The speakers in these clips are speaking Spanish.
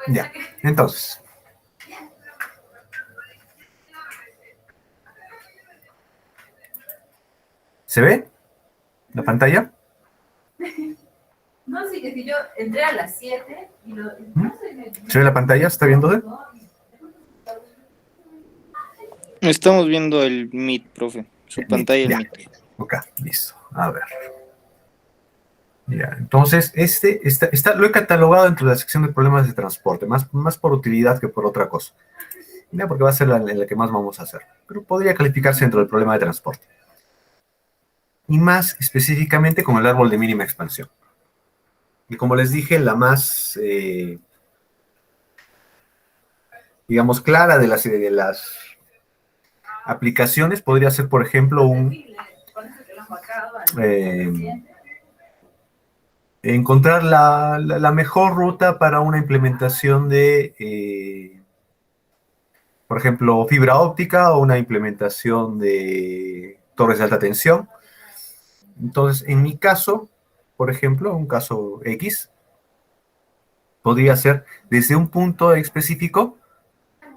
Ya, entonces, ¿se ve la pantalla? No, sí, que si yo entré a las 7 y lo... ¿Mm? ¿Se ve la pantalla? ¿Está viendo? Estamos viendo el Meet, profe. Su Meet, pantalla el ya. Meet. Ok, listo. A ver. Ya, entonces, lo he catalogado dentro de la sección de problemas de transporte, más por utilidad que por otra cosa. Ya, porque va a ser la que más vamos a hacer. Pero podría calificarse dentro del problema de transporte. Y más específicamente con el árbol de mínima expansión. Y como les dije, la más, digamos, clara de las aplicaciones podría ser, por ejemplo, encontrar la mejor ruta para una implementación de, por ejemplo, fibra óptica o una implementación de torres de alta tensión. Entonces, en mi caso, por ejemplo, un caso X, podría ser desde un punto específico,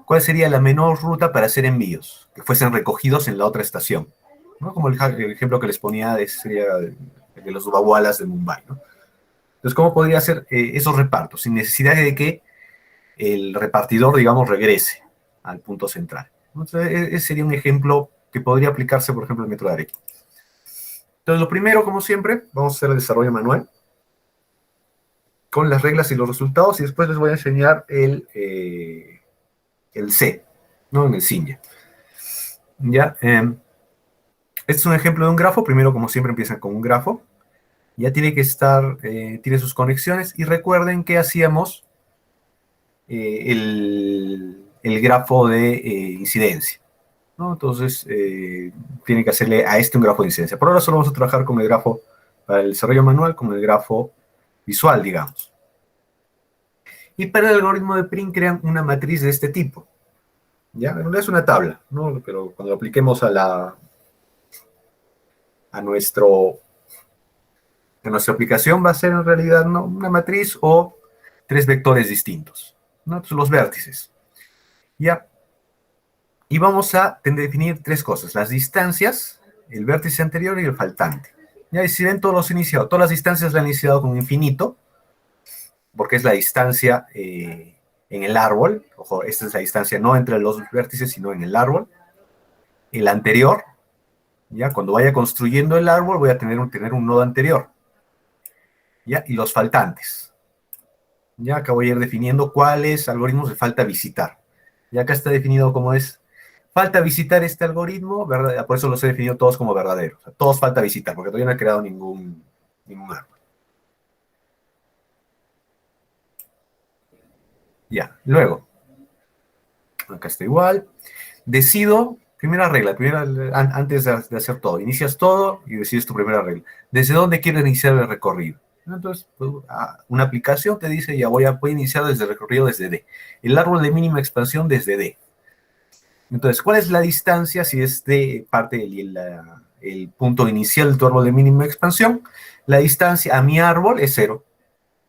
¿cuál sería la menor ruta para hacer envíos que fuesen recogidos en la otra estación? ¿No? Como el ejemplo que les ponía sería el de los Dubawalas de Mumbai, ¿no? Entonces, ¿cómo podría hacer esos repartos sin necesidad de que el repartidor, digamos, regrese al punto central? Entonces, ese sería un ejemplo que podría aplicarse, por ejemplo, en el metro de Arequipa. Entonces, lo primero, como siempre, vamos a hacer el desarrollo manual con las reglas y los resultados, y después les voy a enseñar el C, ¿no? En el Cinya. Ya, este es un ejemplo de un grafo. Primero, como siempre, empiezan con un grafo. Ya tiene que estar, tiene sus conexiones, y recuerden que hacíamos el grafo de incidencia, ¿no? Entonces, tiene que hacerle a este un grafo de incidencia. Por ahora solo vamos a trabajar con el grafo para el desarrollo manual, con el grafo visual, digamos. Y para el algoritmo de Pring crean una matriz de este tipo. ¿Ya? En realidad es una tabla, ¿no? Pero cuando lo apliquemos a nuestra aplicación va a ser en realidad, ¿no?, una matriz o tres vectores distintos, ¿no? Entonces, los vértices. ¿Ya? Y vamos a definir tres cosas: las distancias, el vértice anterior y el faltante. ¿Ya? Y si ven, todas las distancias las han iniciado con infinito, porque es la distancia en el árbol. Ojo, esta es la distancia no entre los vértices, sino en el árbol. El anterior, ¿ya? Cuando vaya construyendo el árbol, voy a tener un nodo anterior. ¿Ya? Y los faltantes. Ya acá voy a ir definiendo cuáles algoritmos de falta visitar. Y acá está definido cómo es. Falta visitar este algoritmo, ¿verdad? Por eso los he definido todos como verdaderos. O sea, todos falta visitar, porque todavía no he creado ningún árbol. Ya, luego, acá está igual. Decido, primera regla, antes de hacer todo, inicias todo y decides tu primera regla. ¿Desde dónde quieres iniciar el recorrido? Entonces, pues, una aplicación te dice, ya voy a iniciar desde el recorrido desde D. El árbol de mínima expansión desde D. Entonces, ¿cuál es la distancia si es de parte el punto inicial de tu árbol de mínima expansión? La distancia a mi árbol es 0.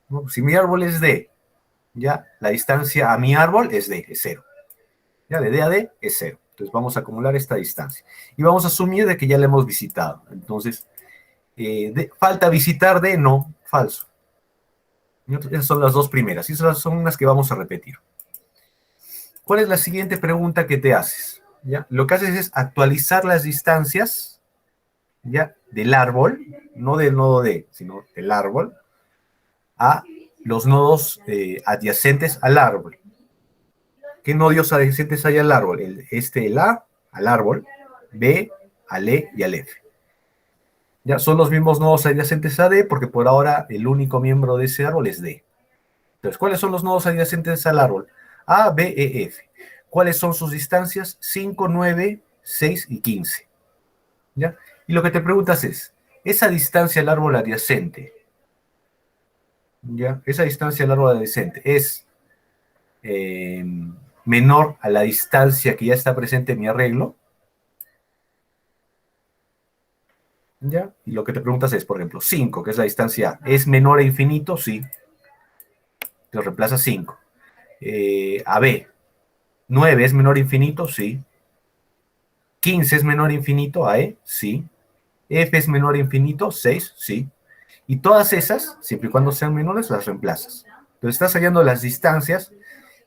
¿No? Si mi árbol es D, ya, la distancia a mi árbol es D, es 0. Ya, de D a D es 0. Entonces vamos a acumular esta distancia. Y vamos a asumir de que ya la hemos visitado. Entonces, falta visitar D, no, falso. Esas son las dos primeras. Y esas son las que vamos a repetir. ¿Cuál es la siguiente pregunta que te haces? ¿Ya? Lo que haces es actualizar las distancias, ¿ya?, del árbol, no del nodo D, sino del árbol, a los nodos adyacentes al árbol. ¿Qué nodos adyacentes hay al árbol? El A al árbol, B al E y al F. Ya son los mismos nodos adyacentes a D, porque por ahora el único miembro de ese árbol es D. Entonces, ¿cuáles son los nodos adyacentes al árbol? A, B, E, F. ¿Cuáles son sus distancias? 5, 9, 6 y 15. ¿Ya? Y lo que te preguntas es, esa distancia al árbol adyacente, ¿ya?, esa distancia al árbol adyacente es menor a la distancia que ya está presente en mi arreglo. ¿Ya? Y lo que te preguntas es, por ejemplo, 5, que es la distancia A, ¿es menor a infinito? Sí. Lo reemplaza 5. a B. 9 es menor a infinito, sí. 15 es menor a infinito, a E, sí. F es menor a infinito, 6, sí. Y todas esas, siempre y cuando sean menores, las reemplazas. Entonces estás hallando las distancias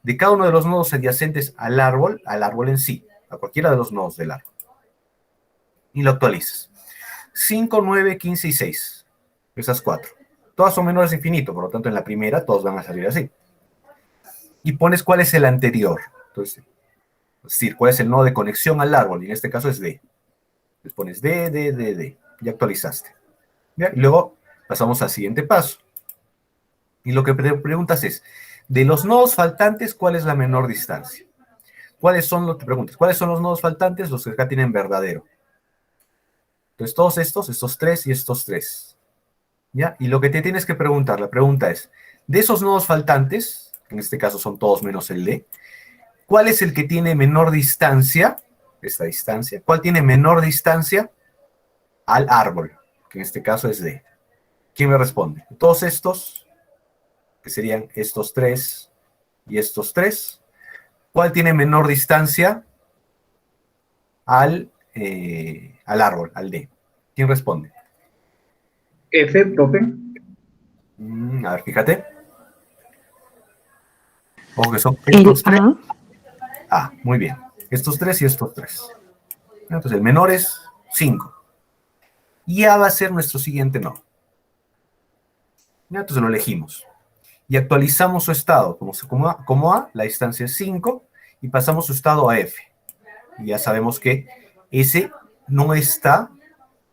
de cada uno de los nodos adyacentes al árbol en sí, a cualquiera de los nodos del árbol. Y lo actualizas. 5, 9, 15 y 6. Esas 4. Todas son menores a infinito, por lo tanto en la primera todos van a salir así. Y pones cuál es el anterior. Entonces, es decir, cuál es el nodo de conexión al árbol, y en este caso es D. Entonces pones D, D, D, D. Ya actualizaste. ¿Ya? Y luego pasamos al siguiente paso. Y lo que preguntas es, de los nodos faltantes, ¿cuál es la menor distancia? ¿Cuáles son los que preguntas? ¿Cuáles son los nodos faltantes? Los que acá tienen verdadero. Entonces, todos estos 3 y estos 3. ¿Ya? Y lo que te tienes que preguntar, la pregunta es, de esos nodos faltantes, en este caso son todos menos el D, ¿cuál es el que tiene menor distancia? Esta distancia. ¿Cuál tiene menor distancia al árbol? Que en este caso es D. ¿Quién me responde? Todos estos, que serían estos 3 y estos 3. ¿Cuál tiene menor distancia al árbol, al D? ¿Quién responde? F, profe. A ver, fíjate. Ojo que son El estos 3. A. Ah, muy bien. Estos 3 y estos 3. Entonces el menor es 5. Y A va a ser nuestro siguiente nodo. Entonces lo elegimos. Y actualizamos su estado. Como A, la distancia es 5. Y pasamos su estado a F. Y ya sabemos que ese no está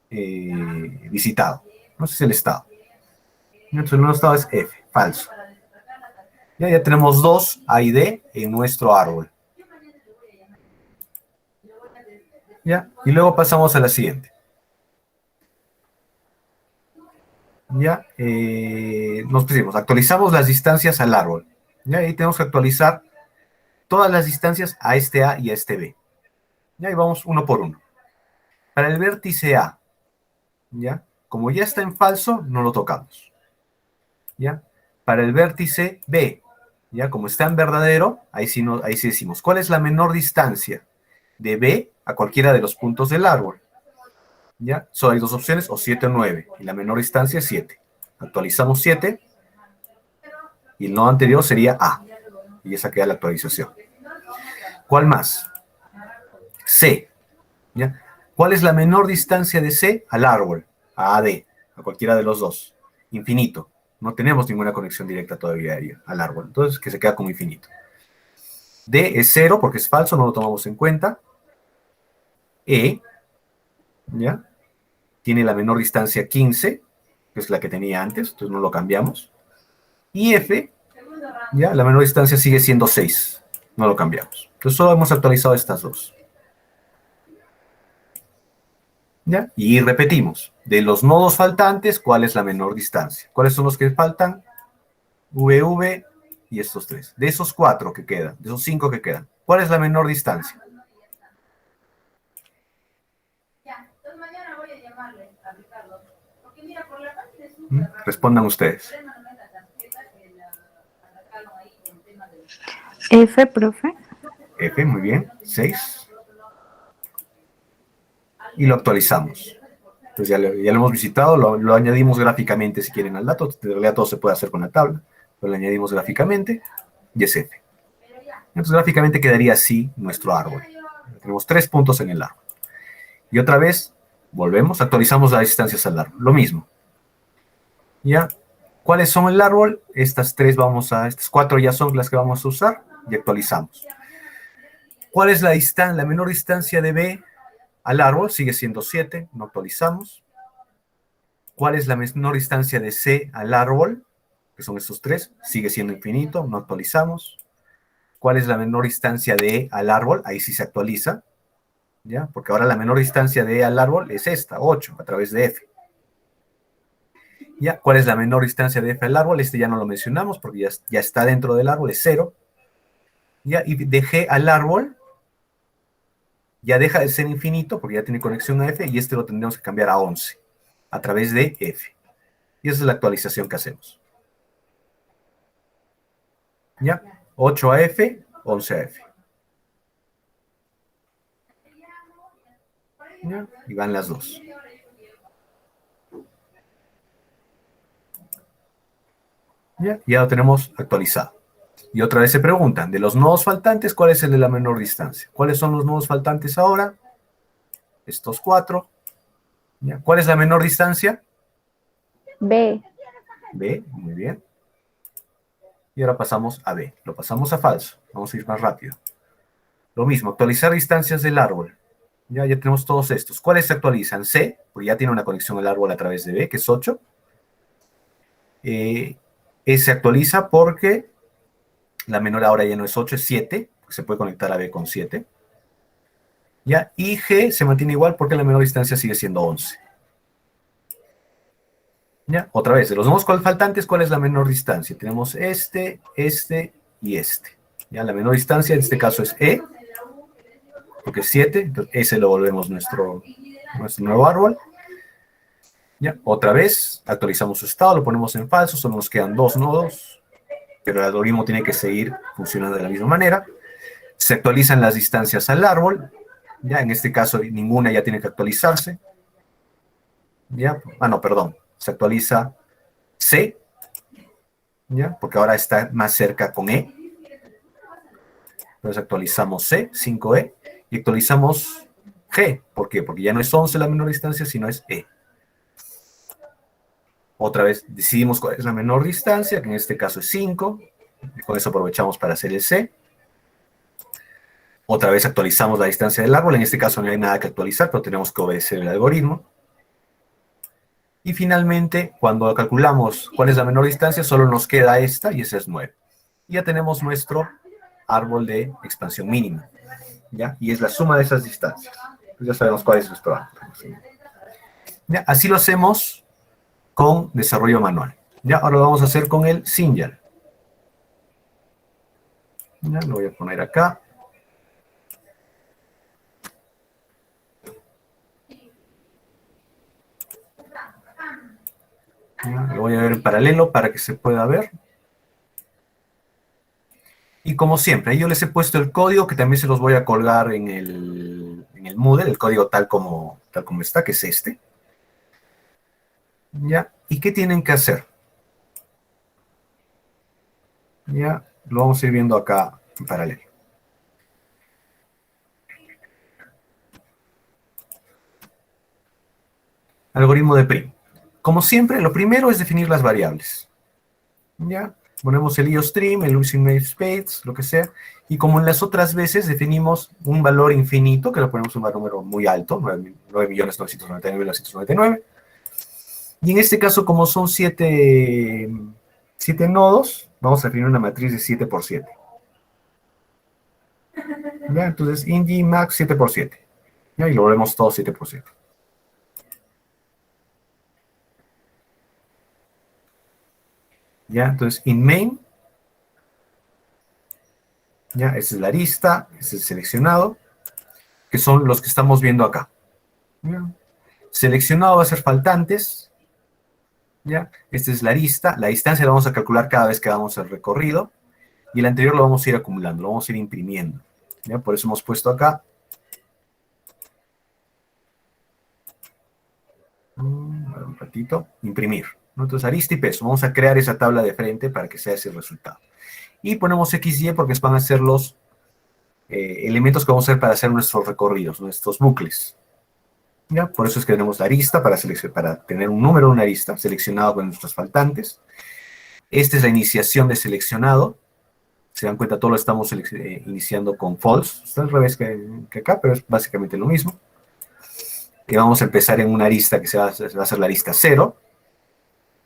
visitado. No ese es el estado. Entonces el nuevo estado es F, falso. Ya tenemos 2 A y D en nuestro árbol. ¿Ya? Y luego pasamos a la siguiente. ¿Ya? Nos pusimos, actualizamos las distancias al árbol. ¿Ya? Y tenemos que actualizar todas las distancias a este A y a este B. ¿Ya? Y vamos uno por uno. Para el vértice A, ¿ya? Como ya está en falso, no lo tocamos. ¿Ya? Para el vértice B, ¿ya? Como está en verdadero, ahí sí decimos, ¿cuál es la menor distancia de B a cualquiera de los puntos del árbol? ¿Ya? Solo hay dos opciones, o 7 o 9, y la menor distancia es 7. Actualizamos 7, y el nodo anterior sería A, y esa queda la actualización. ¿Cuál más? C, ¿ya? ¿Cuál es la menor distancia de C al árbol? A AD, a cualquiera de los dos. Infinito. No tenemos ninguna conexión directa todavía ahí al árbol, entonces que se queda como infinito. D es 0 porque es falso, no lo tomamos en cuenta. E, ¿ya? Tiene la menor distancia 15, que es la que tenía antes, entonces no lo cambiamos. Y F, ¿ya? La menor distancia sigue siendo 6, no lo cambiamos. Entonces solo hemos actualizado estas dos. ¿Ya? Y repetimos, de los nodos faltantes, ¿cuál es la menor distancia? ¿Cuáles son los que faltan? VV y estos 3. De esos 4 que quedan, de esos 5 que quedan, ¿cuál es la menor distancia? Respondan ustedes. F, profe. F, muy bien. 6. Y lo actualizamos. Entonces ya lo hemos visitado, lo añadimos gráficamente si quieren al dato. En realidad todo se puede hacer con la tabla. Pero lo añadimos gráficamente y es F. Entonces gráficamente quedaría así nuestro árbol. Tenemos 3 puntos en el árbol. Y otra vez, volvemos, actualizamos las distancias al árbol. Lo mismo. ¿Ya? ¿Cuáles son el árbol? Estas 4 ya son las que vamos a usar y actualizamos. ¿Cuál es la menor distancia de B al árbol? Sigue siendo 7, no actualizamos. ¿Cuál es la menor distancia de C al árbol? Que son estos 3, sigue siendo infinito, no actualizamos. ¿Cuál es la menor distancia de E al árbol? Ahí sí se actualiza, ¿ya? Porque ahora la menor distancia de E al árbol es esta, 8, a través de F. ¿Ya? ¿Cuál es la menor distancia de F al árbol? Este ya no lo mencionamos porque ya está dentro del árbol, es 0. ¿Ya? Y de G al árbol ya deja de ser infinito porque ya tiene conexión a F y este lo tendremos que cambiar a 11 a través de F. Y esa es la actualización que hacemos. ¿Ya? 8 a F, 11 a F. ¿Ya? Y van las dos. ¿Ya? Ya lo tenemos actualizado. Y otra vez se preguntan, de los nodos faltantes, ¿cuál es el de la menor distancia? ¿Cuáles son los nodos faltantes ahora? Estos 4. ¿Ya? ¿Cuál es la menor distancia? B. B, muy bien. Y ahora pasamos a B. Lo pasamos a falso. Vamos a ir más rápido. Lo mismo, actualizar distancias del árbol. Ya tenemos todos estos. ¿Cuáles se actualizan? C, porque ya tiene una conexión al árbol a través de B, que es 8. E se actualiza porque la menor ahora ya no es 8, es 7. Se puede conectar a B con 7. ¿Ya? Y G se mantiene igual porque la menor distancia sigue siendo 11. ¿Ya? Otra vez, de los nodos faltantes, ¿cuál es la menor distancia? Tenemos este y este. ¿Ya? La menor distancia en este caso es E, porque es 7, entonces ese lo volvemos nuestro nuevo árbol. ¿Ya? Otra vez, actualizamos su estado, lo ponemos en falso, solo nos quedan 2 nodos, pero el algoritmo tiene que seguir funcionando de la misma manera. Se actualizan las distancias al árbol, ¿ya? En este caso ninguna ya tiene que actualizarse. ¿Ya? Ah, no, perdón, se actualiza C, ¿ya? Porque ahora está más cerca con E. Entonces actualizamos C, 5E, y actualizamos G. ¿Por qué? Porque ya no es 11 la menor distancia, sino es E. Otra vez decidimos cuál es la menor distancia, que en este caso es 5. Y con eso aprovechamos para hacer el C. Otra vez actualizamos la distancia del árbol. En este caso no hay nada que actualizar, pero tenemos que obedecer el algoritmo. Y finalmente, cuando calculamos cuál es la menor distancia, solo nos queda esta, y esa es 9. Y ya tenemos nuestro árbol de expansión mínima, ¿ya? Y es la suma de esas distancias. Pues ya sabemos cuál es nuestro árbol. ¿Ya? Así lo hacemos con desarrollo manual. ¿Ya? Ahora lo vamos a hacer con el Sinjar. ¿Ya? Lo voy a poner acá. ¿Ya? Lo voy a ver en paralelo para que se pueda ver. Y como siempre, yo les he puesto el código, que también se los voy a colgar en el Moodle, el código tal como está, que es este. ¿Ya? ¿Y qué tienen que hacer? Ya, lo vamos a ir viendo acá en paralelo. Algoritmo de Prim. Como siempre, lo primero es definir las variables. ¿Ya? Ponemos el IOStream, el using namespace, lo que sea, y como en las otras veces definimos un valor infinito, que lo ponemos un número muy alto, 9.999.999, y en este caso, como son 7 nodos, vamos a definir una matriz de 7 por 7. ¿Ya? Entonces, indi max 7 por 7. ¿Ya? Y lo volvemos todo 7 por 7. ¿Ya? Entonces, in main, ¿ya? Esa es la lista, ese es el seleccionado, que son los que estamos viendo acá. ¿Ya? Seleccionado va a ser faltantes, ¿ya? Esta es la distancia la vamos a calcular cada vez que hagamos el recorrido, y el anterior lo vamos a ir acumulando, lo vamos a ir imprimiendo. ¿Ya? Por eso hemos puesto acá. Un ratito, imprimir. ¿No? Entonces, arista y peso. Vamos a crear esa tabla de frente para que sea ese resultado. Y ponemos XY porque van a ser los elementos que vamos a hacer para hacer nuestros recorridos, nuestros bucles. ¿Ya? Por eso es que tenemos la arista para tener un número de una arista seleccionado con nuestros faltantes. Esta es la iniciación de seleccionado. Se dan cuenta, todo lo estamos iniciando con false. Está al revés que acá, pero es básicamente lo mismo. Y vamos a empezar en una arista que va a ser la arista 0,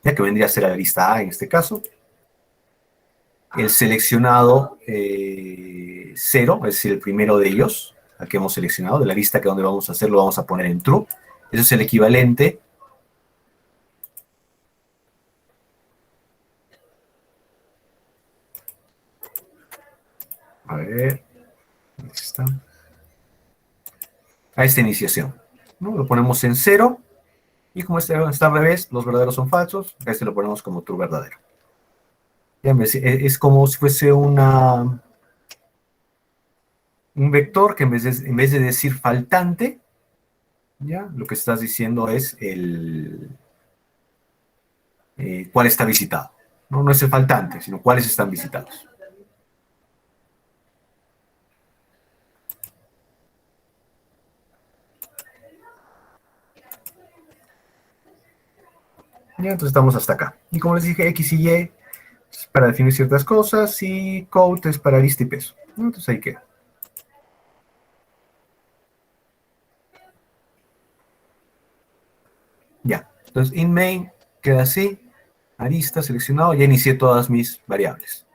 ya que vendría a ser la arista A en este caso. El seleccionado 0, es decir, el primero de ellos, al que hemos seleccionado, de la lista que donde vamos a hacer, lo vamos a poner en true. Eso es el equivalente a ver, ¿dónde está? A esta iniciación, ¿no? Lo ponemos en 0, y como este está al revés, los verdaderos son falsos, a este lo ponemos como true verdadero. Ya, es como si fuese un vector que en vez de decir faltante, ya, lo que estás diciendo es cuál está visitado. No, no es el faltante, sino cuáles están visitados. Ya, entonces estamos hasta acá. Y como les dije, X y Y es para definir ciertas cosas y code es para lista y peso. Entonces ahí queda. Ya, entonces in main queda así, arista seleccionado, ya inicié todas mis variables.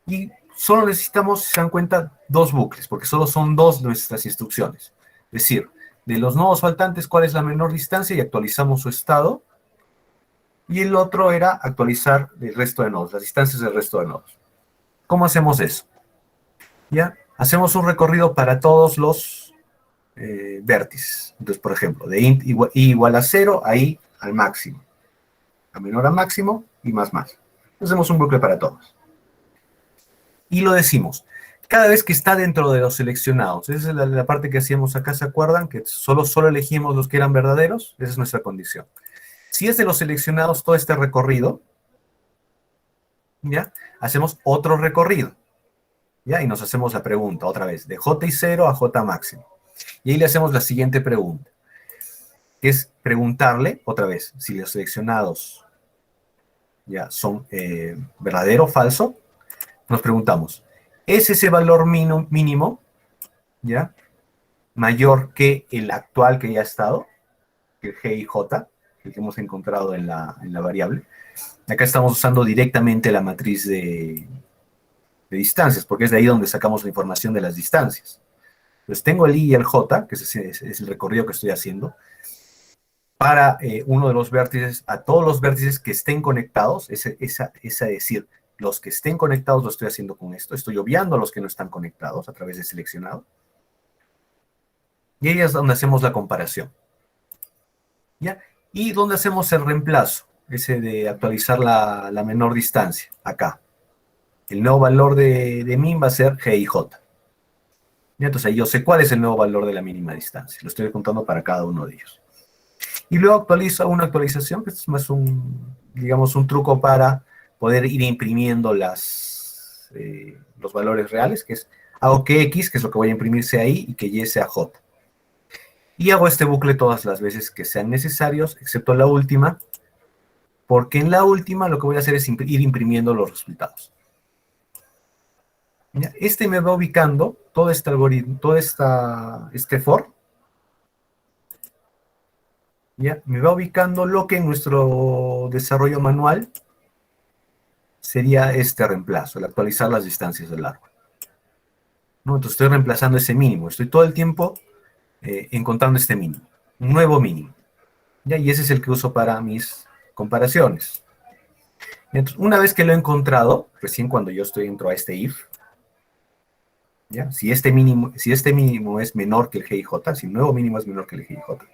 Y solo necesitamos, si se dan cuenta, dos bucles, porque solo son dos nuestras instrucciones. Es decir, de los nodos faltantes, cuál es la menor distancia y actualizamos su estado. Y el otro era actualizar el resto de nodos, las distancias del resto de nodos. ¿Cómo hacemos eso? ¿Ya? Hacemos un recorrido para todos los vértices. Entonces, por ejemplo, de int i igual a 0, ahí al máximo. A menor a máximo y más. Hacemos un bucle para todos. Y lo decimos. Cada vez que está dentro de los seleccionados, esa es la parte que hacíamos acá, ¿se acuerdan? Que solo elegimos los que eran verdaderos. Esa es nuestra condición. Si es de los seleccionados todo este recorrido, ¿ya? Hacemos otro recorrido, ¿ya? Y nos hacemos la pregunta otra vez, de J y 0 a J máximo. Y ahí le hacemos la siguiente pregunta, que es preguntarle, otra vez, si los seleccionados ya son verdadero o falso, nos preguntamos, ¿es ese valor mínimo, ya, mayor que el actual que ya ha estado, que el G y J, el que hemos encontrado en la variable? Acá estamos usando directamente la matriz de distancias, porque es de ahí donde sacamos la información de las distancias. Entonces tengo el I y el J, que es el recorrido que estoy haciendo, para uno de los vértices, a todos los vértices que estén conectados, es decir, los que estén conectados lo estoy haciendo con esto, estoy obviando a los que no están conectados a través de seleccionado, y ahí es donde hacemos la comparación. ¿Ya? Y donde hacemos el reemplazo, ese de actualizar la menor distancia, acá. El nuevo valor de min va a ser G y J. ¿Ya? Entonces ahí yo sé cuál es el nuevo valor de la mínima distancia. Lo estoy contando para cada uno de ellos. Y luego actualizo una actualización, que es más digamos, un truco para poder ir imprimiendo los valores reales, que es hago que X, que es lo que voy a imprimirse ahí, y que Y sea J. Y hago este bucle todas las veces que sean necesarios, excepto la última, porque en la última lo que voy a hacer es ir imprimiendo los resultados. Este me va ubicando todo este algoritmo, todo este for, ¿ya? Me va ubicando lo que en nuestro desarrollo manual sería este reemplazo, el actualizar las distancias del árbol, ¿no? Entonces estoy reemplazando ese mínimo, estoy todo el tiempo encontrando este mínimo, un nuevo mínimo, ¿ya? Y ese es el que uso para mis comparaciones. Entonces, una vez que lo he encontrado, recién cuando yo entro a este if, ¿ya? Si este mínimo es menor que el G y J, si el nuevo mínimo es menor que el G y J,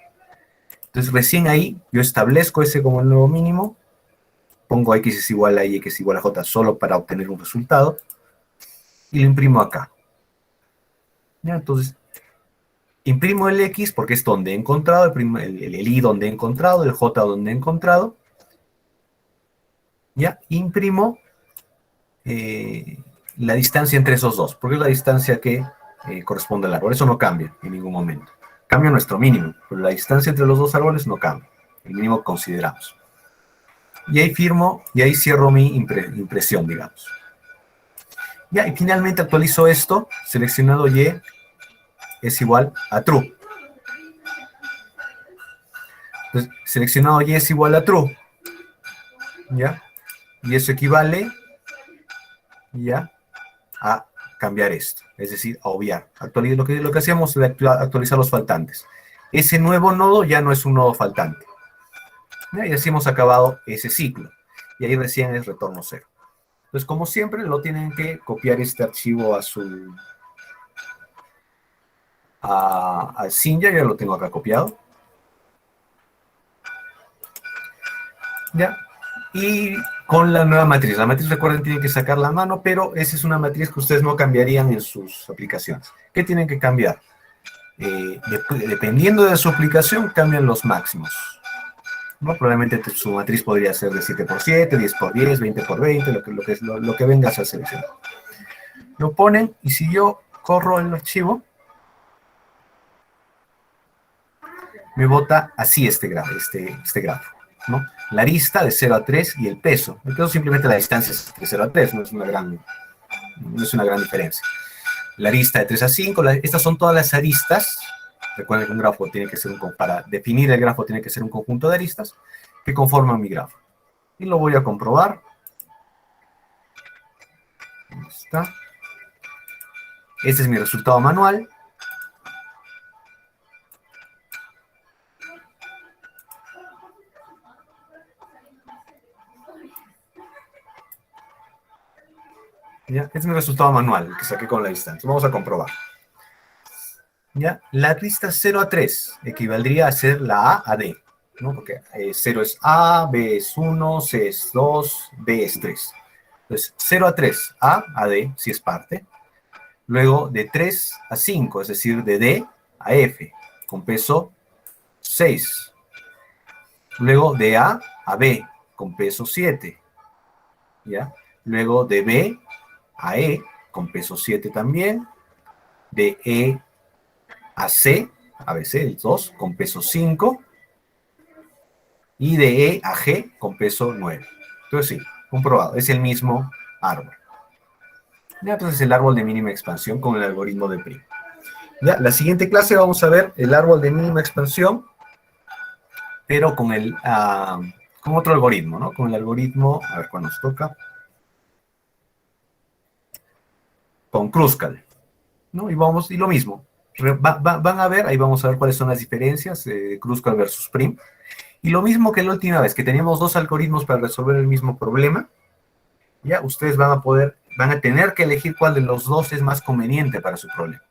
entonces recién ahí yo establezco ese como el nuevo mínimo, pongo X es igual a Y, X es igual a J solo para obtener un resultado, y lo imprimo acá. ¿Ya? Entonces, imprimo el X porque es donde he encontrado, el Y donde he encontrado, el J donde he encontrado, ¿ya? Imprimo la distancia entre esos dos, porque es la distancia que corresponde al árbol. Eso no cambia en ningún momento. Cambia nuestro mínimo, pero la distancia entre los dos árboles no cambia. El mínimo que consideramos. Y ahí firmo, y ahí cierro mi impresión, digamos. Ya, y finalmente actualizo esto, seleccionado Y es igual a true. Entonces, seleccionado Y es igual a true. ¿Ya? Y eso equivale, ¿ya?, a cambiar esto, es decir, a obviar. Lo que hacíamos es actualizar los faltantes. Ese nuevo nodo ya no es un nodo faltante. ¿Ya? Y así hemos acabado ese ciclo. Y ahí recién es retorno cero. Entonces, como siempre, lo tienen que copiar este archivo al Sinja, ya lo tengo acá copiado. ¿Ya? Y con la nueva matriz. La matriz, recuerden, tienen que sacarla a mano, pero esa es una matriz que ustedes no cambiarían en sus aplicaciones. ¿Qué tienen que cambiar? Dependiendo de su aplicación, cambian los máximos, ¿no? Probablemente su matriz podría ser de 7x7, 10x10, 20x20, lo que vengas a seleccionar. Lo ponen, y si yo corro el archivo, me bota así este grafo, ¿no? La arista de 0 a 3 y el peso. El peso simplemente la distancia es de 0 a 3, no es una gran diferencia. La arista de 3 a 5, estas son todas las aristas. Recuerden que un grafo tiene que ser para definir el grafo tiene que ser un conjunto de aristas que conforman mi grafo. Y lo voy a comprobar. Ahí está. Este es mi resultado manual. ¿Ya? Este es mi resultado manual, el que saqué con la distancia. Vamos a comprobar. ¿Ya? La arista 0 a 3 equivaldría a ser la A a D, ¿no? Porque 0 es A, B es 1, C es 2, D es 3. Entonces, 0 a 3, A a D, si es parte. Luego, de 3 a 5, es decir, de D a F, con peso 6. Luego, de A a B, con peso 7. ¿Ya? Luego, de B a E, con peso 7 también. De E a C, ABC, el 2, con peso 5, y de E a G, con peso 9. Entonces sí, comprobado, es el mismo árbol. Ya, entonces el árbol de mínima expansión con el algoritmo de Prim. Ya, la siguiente clase vamos a ver el árbol de mínima expansión, pero con otro algoritmo, ¿no? Con el algoritmo, a ver cuál nos toca. Con Kruskal, ¿no? Y lo mismo. Van a ver, ahí vamos a ver cuáles son las diferencias de Kruskal versus Prim. Y lo mismo que la última vez, que teníamos dos algoritmos para resolver el mismo problema, ya ustedes van a tener que elegir cuál de los dos es más conveniente para su problema.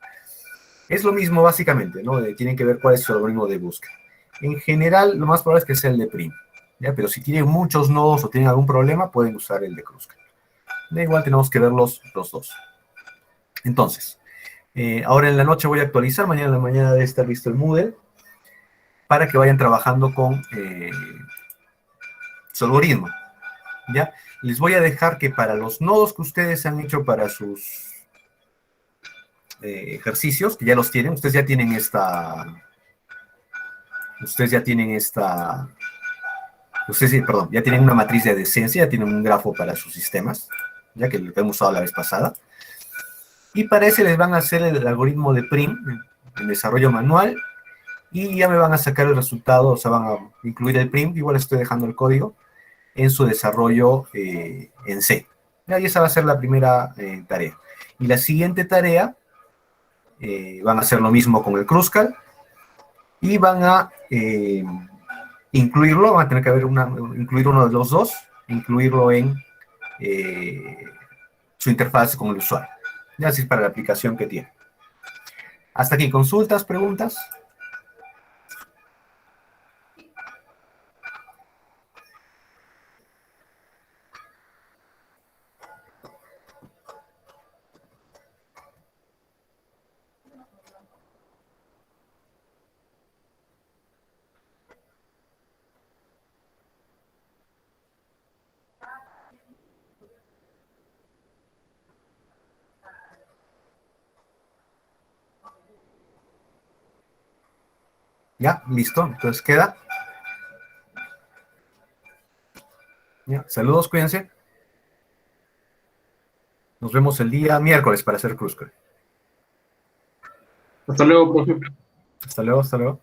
Es lo mismo básicamente, ¿no? Tienen que ver cuál es su algoritmo de búsqueda. En general, lo más probable es que sea el de Prim, ¿ya? Pero si tienen muchos nodos o tienen algún problema, pueden usar el de Kruskal. Da igual, tenemos que ver los dos. Entonces, ahora en la noche voy a actualizar, mañana en la mañana debe estar listo el Moodle, para que vayan trabajando con su algoritmo, ¿ya? Les voy a dejar que para los nodos que ustedes han hecho para sus ejercicios, que ya los tienen, ustedes ya tienen ya tienen una matriz de adyacencia, ya tienen un grafo para sus sistemas, ya que lo hemos usado la vez pasada. Y para ese les van a hacer el algoritmo de Prim, en desarrollo manual, y ya me van a sacar el resultado, o sea, van a incluir el Prim, igual estoy dejando el código, en su desarrollo en C. Y esa va a ser la primera tarea. Y la siguiente tarea, van a hacer lo mismo con el Kruskal, y van a incluirlo, van a tener que incluir uno de los dos, incluirlo en su interfaz con el usuario. Ya así para la aplicación que tiene. Hasta aquí, consultas, preguntas. Ya, listo, entonces queda. Ya, saludos, cuídense. Nos vemos el día miércoles para hacer Kruskal. Hasta luego, profe. Hasta luego, hasta luego.